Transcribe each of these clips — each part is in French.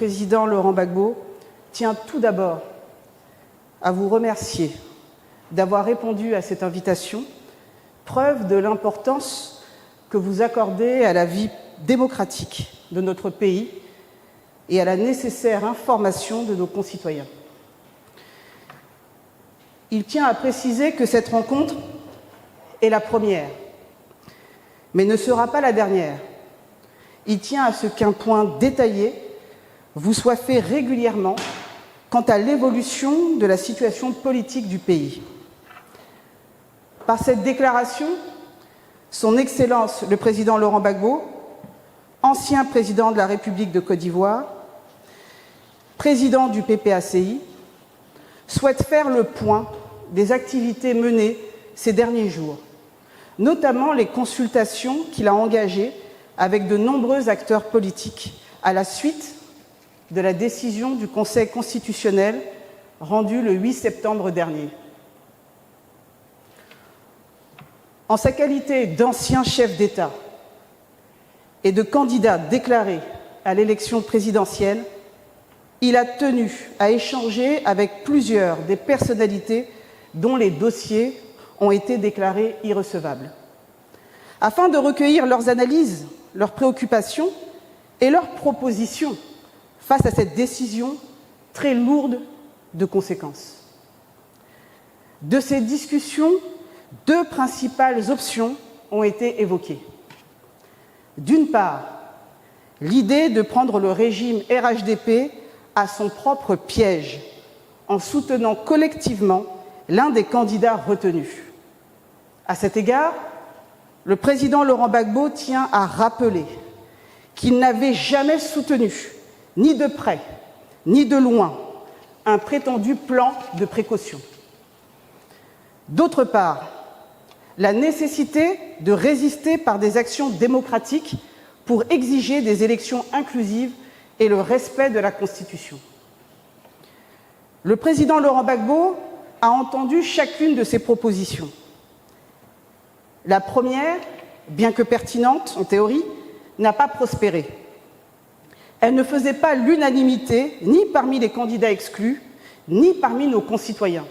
président Laurent Gbagbo tient tout d'abord à vous remercier d'avoir répondu à cette invitation, preuve de l'importance que vous accordez à la vie démocratique de notre pays et à la nécessaire information de nos concitoyens. Il tient à préciser que cette rencontre est la première, mais ne sera pas la dernière. Il tient à ce qu'un point détaillé vous soit fait régulièrement quant à l'évolution de la situation politique du pays. Par cette déclaration, Son Excellence le président Laurent Gbagbo, ancien président de la République de Côte d'Ivoire, président du PPACI, souhaite faire le point des activités menées ces derniers jours, notamment les consultations qu'il a engagées avec de nombreux acteurs politiques à la suite de la décision du Conseil constitutionnel rendue le 8 septembre dernier. En sa qualité d'ancien chef d'État et de candidat déclaré à l'élection présidentielle, il a tenu à échanger avec plusieurs des personnalités dont les dossiers ont été déclarés irrecevables, afin de recueillir leurs analyses, leurs préoccupations et leurs propositions face à cette décision très lourde de conséquences. De ces discussions, deux principales options ont été évoquées. D'une part, l'idée de prendre le régime RHDP à son propre piège, en soutenant collectivement l'un des candidats retenus. À cet égard, le président Laurent Gbagbo tient à rappeler qu'il n'avait jamais soutenu, ni de près, ni de loin, un prétendu plan de précaution. D'autre part, la nécessité de résister par des actions démocratiques pour exiger des élections inclusives et le respect de la Constitution. Le président Laurent Gbagbo a entendu chacune de ces propositions. La première, bien que pertinente en théorie, n'a pas prospéré. Elle ne faisait pas l'unanimité ni parmi les candidats exclus, ni parmi nos concitoyens.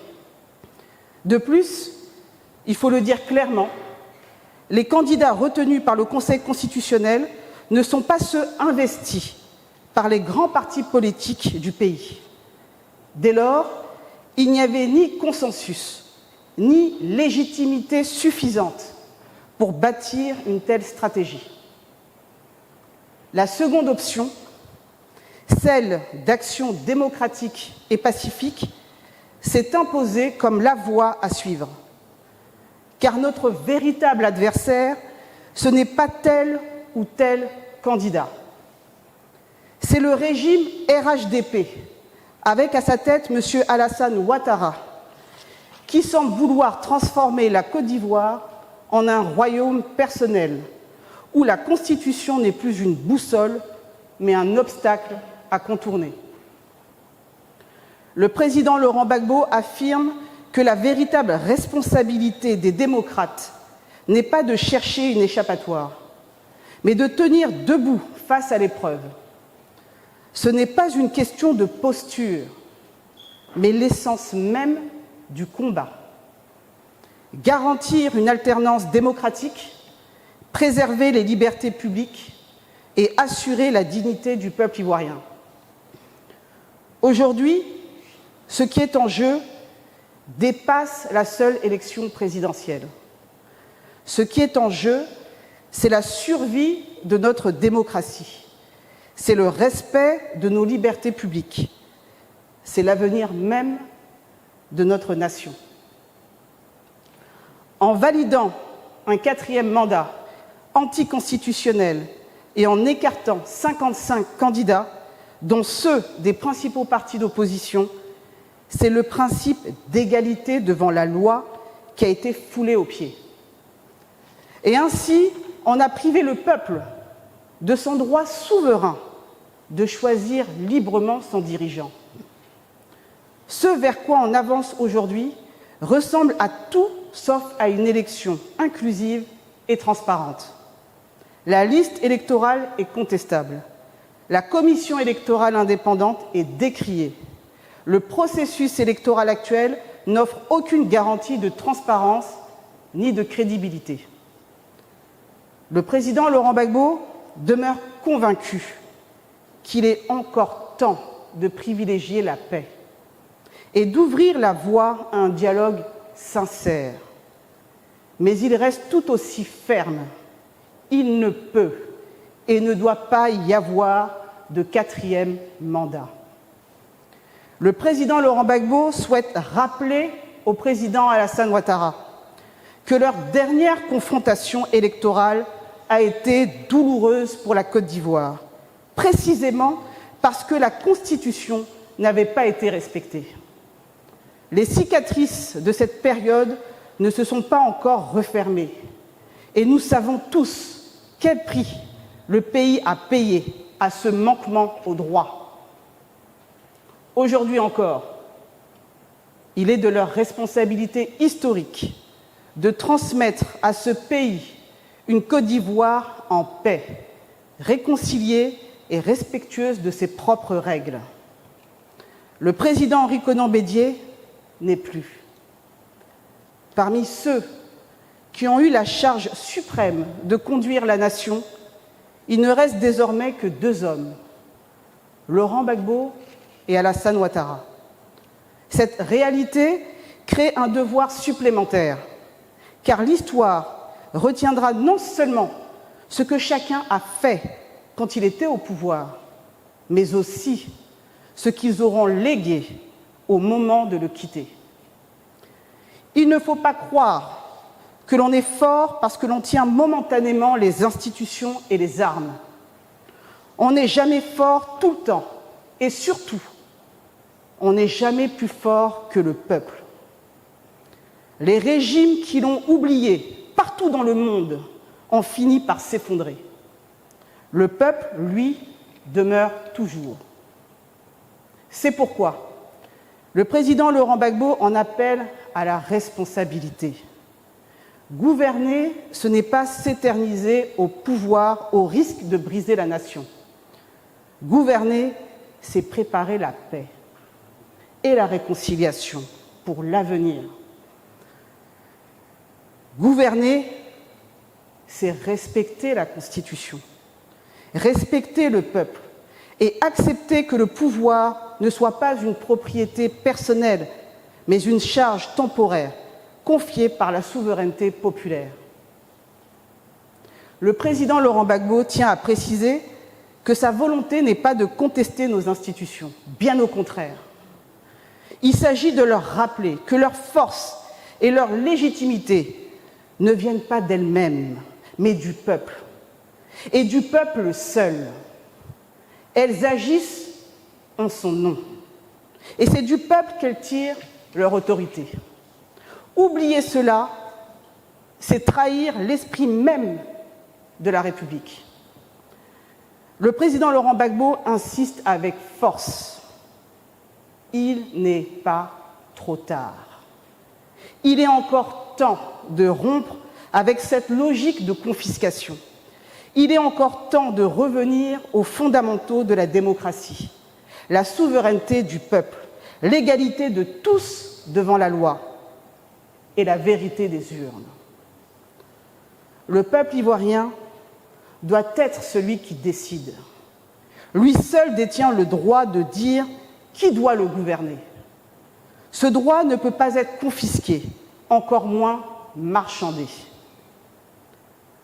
De plus, il faut le dire clairement, les candidats retenus par le Conseil constitutionnel ne sont pas ceux investis par les grands partis politiques du pays. Dès lors, il n'y avait ni consensus, ni légitimité suffisante pour bâtir une telle stratégie. La seconde option, celle d'action démocratique et pacifique, s'est imposée comme la voie à suivre. Car notre véritable adversaire, ce n'est pas tel ou tel candidat. C'est le régime RHDP, avec à sa tête M. Alassane Ouattara, qui semble vouloir transformer la Côte d'Ivoire en un royaume personnel, où la Constitution n'est plus une boussole, mais un obstacle à contourner. Le président Laurent Gbagbo affirme que la véritable responsabilité des démocrates n'est pas de chercher une échappatoire, mais de tenir debout face à l'épreuve. Ce n'est pas une question de posture, mais l'essence même du combat. Garantir une alternance démocratique, préserver les libertés publiques et assurer la dignité du peuple ivoirien. Aujourd'hui, ce qui est en jeu dépasse la seule élection présidentielle. Ce qui est en jeu, c'est la survie de notre démocratie. C'est le respect de nos libertés publiques. C'est l'avenir même de notre nation. En validant un quatrième mandat anticonstitutionnel et en écartant 55 candidats, dont ceux des principaux partis d'opposition, c'est le principe d'égalité devant la loi qui a été foulé aux pieds. Et ainsi, on a privé le peuple de son droit souverain de choisir librement son dirigeant. Ce vers quoi on avance aujourd'hui ressemble à tout sauf à une élection inclusive et transparente. La liste électorale est contestable. La commission électorale indépendante est décriée. Le processus électoral actuel n'offre aucune garantie de transparence ni de crédibilité. Le président Laurent Gbagbo demeure convaincu qu'il est encore temps de privilégier la paix et d'ouvrir la voie à un dialogue sincère. Mais il reste tout aussi ferme. Il ne peut et ne doit pas y avoir de quatrième mandat. Le président Laurent Gbagbo souhaite rappeler au président Alassane Ouattara que leur dernière confrontation électorale a été douloureuse pour la Côte d'Ivoire, précisément parce que la Constitution n'avait pas été respectée. Les cicatrices de cette période ne se sont pas encore refermées et nous savons tous quel prix le pays a payé à ce manquement au droit. Aujourd'hui encore, il est de leur responsabilité historique de transmettre à ce pays une Côte d'Ivoire en paix, réconciliée et respectueuse de ses propres règles. Le président Henri Konan Bédié n'est plus. Parmi ceux qui ont eu la charge suprême de conduire la nation, il ne reste désormais que 2 hommes, Laurent Gbagbo et Alassane Ouattara. Cette réalité crée un devoir supplémentaire, car l'histoire retiendra non seulement ce que chacun a fait quand il était au pouvoir, mais aussi ce qu'ils auront légué au moment de le quitter. Il ne faut pas croire que l'on est fort parce que l'on tient momentanément les institutions et les armes. On n'est jamais fort tout le temps, et surtout, on n'est jamais plus fort que le peuple. Les régimes qui l'ont oublié partout dans le monde ont fini par s'effondrer. Le peuple, lui, demeure toujours. C'est pourquoi le président Laurent Gbagbo en appelle à la responsabilité. Gouverner, ce n'est pas s'éterniser au pouvoir au risque de briser la nation. Gouverner, c'est préparer la paix et la réconciliation pour l'avenir. Gouverner, c'est respecter la Constitution, respecter le peuple et accepter que le pouvoir ne soit pas une propriété personnelle, mais une charge temporaire confiée par la souveraineté populaire. Le président Laurent Gbagbo tient à préciser que sa volonté n'est pas de contester nos institutions, bien au contraire. Il s'agit de leur rappeler que leur force et leur légitimité ne viennent pas d'elles-mêmes, mais du peuple, et du peuple seul. Elles agissent en son nom, et c'est du peuple qu'elles tirent leur autorité. Oublier cela, c'est trahir l'esprit même de la République. Le président Laurent Gbagbo insiste avec force. Il n'est pas trop tard. Il est encore temps de rompre avec cette logique de confiscation. Il est encore temps de revenir aux fondamentaux de la démocratie, la souveraineté du peuple, l'égalité de tous devant la loi et la vérité des urnes. Le peuple ivoirien doit être celui qui décide. Lui seul détient le droit de dire qui doit le gouverner. Ce droit ne peut pas être confisqué, encore moins marchandé.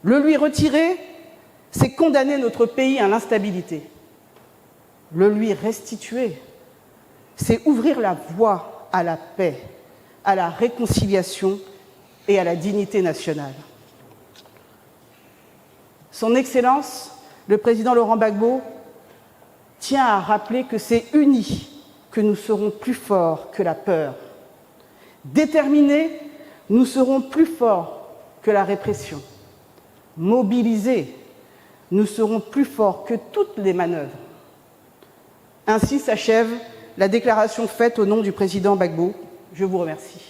Le lui retirer, c'est condamner notre pays à l'instabilité. Le lui restituer, c'est ouvrir la voie à la paix, à la réconciliation et à la dignité nationale. Son Excellence, le président Laurent Gbagbo, tient à rappeler que c'est unis que nous serons plus forts que la peur. Déterminés, nous serons plus forts que la répression. Mobilisés, nous serons plus forts que toutes les manœuvres. Ainsi s'achève la déclaration faite au nom du président Gbagbo. Je vous remercie.